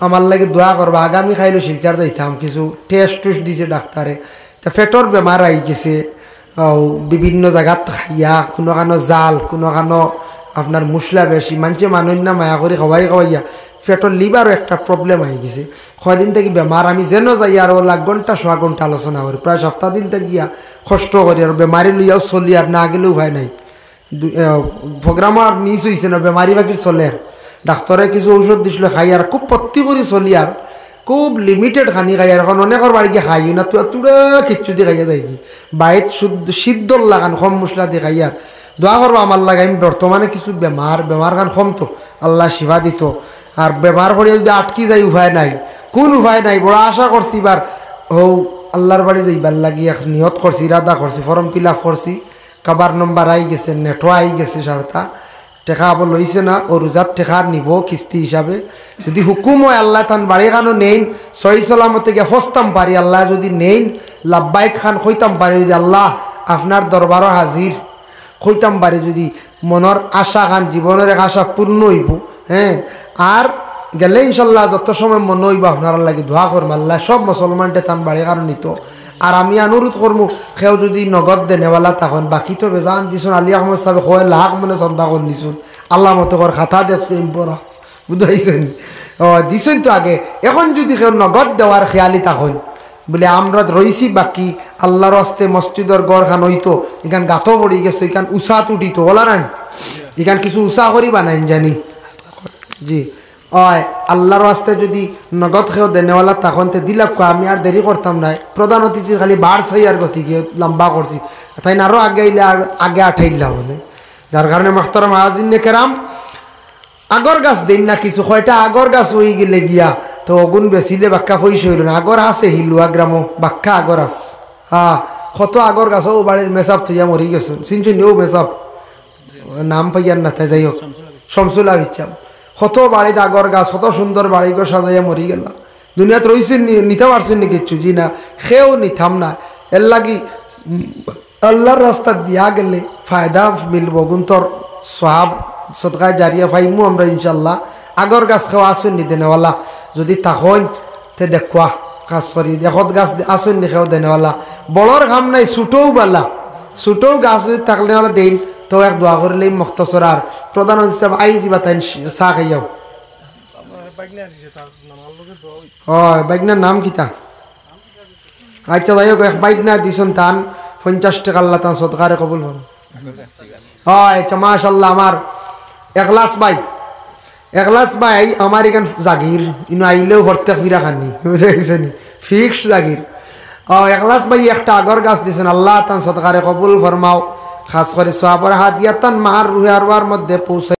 আমার লাগে দোয়া করবা আগামী খাইলো শিলচার যাইতাম কিছু টেস্ট টুস্ট দিছে ডাক্তারে তা পেটর বেমার আই গেছে বিভিন্ন জায়গাত খাইয়া কোনো কানো জাল কোনো কানো আপনার মশলা বেশি মানছে মানুষ না মায়া করে খাওয়াইয়া পেটর লিভারও একটা প্রবলেম হয়ে গেছে কয়দিন থেকে বেমার আমি যেন যাই আর লাখ ঘন্টা সোয়া ঘন্টা আলোচনা করি প্রায় সপ্তাহ দিন থেকে গিয়া কষ্ট করি আর বেমারি লইয়াও চলি আর না গেলেও ভয় নাই প্রোগ্রাম আর মিস হয়েছে না বেমারি বাকির চলে আর ডাক্তারে কিছু ঔষধ দিছিল খাই আর খুব পত্তি করে চলি আর খুব লিমিটেড খানি খাই আর এখন অনেকের বাড়ি গিয়ে খাই না তুই তুড়া খিচ্ছু দিয়ে খাইয়া যাই কি বাইরে শুদ্ধ সিদ্ধ লাগান কম মশলা দিয়ে খাই আর দোয়া করবো আমার লাগে আমি বর্তমানে কিছু বেমার খান কমতো আল্লাহ শিফা দিত আর বেমার করে যদি আটকি যাই উপায় নাই কোন উপায় নাই বড় আশা করছি এবার আল্লাহর বাড়ি যাইবার লাগি এক নিয়ত করছি ইরাদা করছি ফর্ম ফিল আপ করছি কাবার নম্বর আই গেছে নেটও আই গেছে সারতা টেকা আবার লইছে না ও রোজার টেকা নিব কিস্তি হিসাবে যদি হুকুম হয় আল্লাহ তান বাড়ি খানো নেইন সহি সালামতে গিয়ে ফসতাম পারি আল্লাহ যদি নেইন লাব্বাইক খান হইতাম পারি যদি আল্লাহ আপনার দরবারও হাজির হইতাম পারি যদি মনের আশা খান জীবনের এক আশা পূর্ণ হইব হ্যাঁ আর গেলে ইনশাল্লাহ যত সময় মনে হইব আপনারা লাগে দোয়া করবো আল্লাহ সব মুসলমানটে তান বাড়ি কারণ নিত আর আমি অনুরোধ করবো সেও যদি নগদ দেনেওয়ালা তখন বাকি তো বেজান দিছুন আলী আহমদ সাহেব কয় লাখ মানে চিন্তা করে নিছুন আল্লাহ মতো কর খাতা দেখছে ইম্পরা বুঝাইছেন দিছেন তো আগে এখন যদি কেউ নগদ দেওয়ার খেয়ালি তখন বলে আমরা রইছি বাকি আল্লাহর হস্তে মসজিদের গড় খান হইতো এখান গাঁতো পড়ি গেছে এখান উষাত উঠিত বলা না এখান কিছু উষা করি বানাইন জানি জি আল্লাহর রাস্তে যদি নগদ খেয়েও দেনেওয়ালা তখন তে দিলাম আমি আর দেরি করতাম না প্রধান অতিথির খালি বার ছই আর গতি গিয়ে লম্বা করছি তাই না আরও আগে আইলে আগে আঠাইলাম মানে যার কারণে মাখতারাম আজিনে কেরাম আগর গাছ দিন না কিছু কয়টা আগর গাছ হয়ে গেলে গিয়া তো অগুন বেচিলে বাক্কা পয়সা হইল না আগর আছে হিলুয়া গ্রামও বাক্কা আগর আস কত আগর গাছ ও বাড়ির মেসাব থইয়া মরি গেছেন চিনছেন ও মেসাব নাম পাইয়ার না তাই যাই হোক শমসুল্লাহ ইচ্ছাম কত বাড়িতে আগর গাছ কত সুন্দর বাড়ি গো সাজাইয়া মরি গেল দুনিয়াতে রয়েছেন নিতে পারছেন নি কিচ্ছু জি না সেও নিতাম না এর লাগি আল্লাহর রাস্তা দিয়া গেলে ফায়দা মিলব গুন্তর সহাব সদকায় জারিয়া ফাইমু আমরা ইনশাল্লাহ আগর গাছ খাওয়া আসুন নি দেনেওয়ালা যদি তখন তে দেখুয়া কাজ করি দেখত গাছ আসুন নি খেয়েও দেনেওয়ালা বড়র ঘাম নাই ছুটোও বালা ছুটোও গাছ যদি থাকলে দিন তো এক দোয়া করলেই মুক্তসর আর প্রধান হিসাবে আই যাবা তাই চাহ খাইয়াও বাইকনার নাম কিতা আচ্ছা যাই হোক এক বাইক না দিছন টান 50 টাকা আল্লাহ তান সদকারে কবুল হল আচ্ছা মাশাল্লাহ আমার একলাস ভাই আমার এখান জাগির ইনো আইলেও ভর্তে ফিরা খানি বুঝেছেন ফিক্স জাগির একলাস ভাই একটা আগর গাছ দিছেন আল্লাহ তান সদকারে কবুল ফরমাও খাস করে সোয়াবর হাত দিয়া তান মার রুহে আরওয়ার মধ্যে পৌঁছে